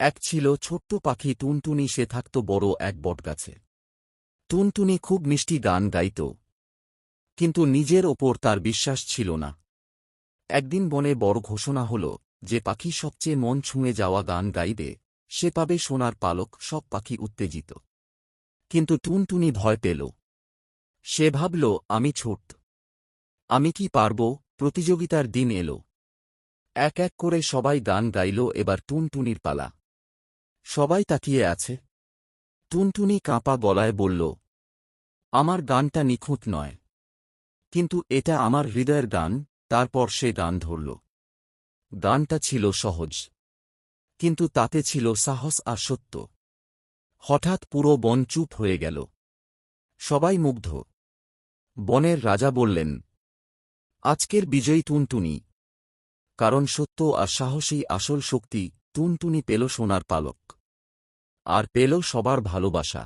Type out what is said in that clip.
এক ছিল ছোট্ট পাখি টুনটুনি, সে থাকত বড় এক বটগাছে। টুনটুনি খুব মিষ্টি গান গাইত, কিন্তু নিজের ওপর তার বিশ্বাস ছিল না। একদিন বনে বড় ঘোষণা হল, যে পাখি সবচেয়ে মন ছুঁয়ে যাওয়া গান গাইবে সে পাবে সোনার পালক। সব পাখি উত্তেজিত, কিন্তু টুনটুনি ভয় পেল। সে ভাবল, আমি ছোট, আমি কি পারব? প্রতিযোগিতার দিন এল। এক এক করে সবাই গান গাইল, এবার টুনটুনির পালা। সবাই তাকিয়ে আছে। টুনটুনি কাঁপা গলায় বলল, আমার গানটা নিখুঁত নয়, কিন্তু এটা আমার হৃদয়ের গান। তারপর সে গান ধরল। গানটা ছিল সহজ, কিন্তু তাতে ছিল সাহস আর সত্য। হঠাৎ পুরো বন চুপ হয়ে গেল। সবাই মুগ্ধ। বনের রাজা বললেন, আজকের বিজয়ী টুনটুনি, কারণ সত্য আর সাহসী আসল শক্তি। টুনটুনি পেল সোনার পালক, আর পেল সবার ভালোবাসা।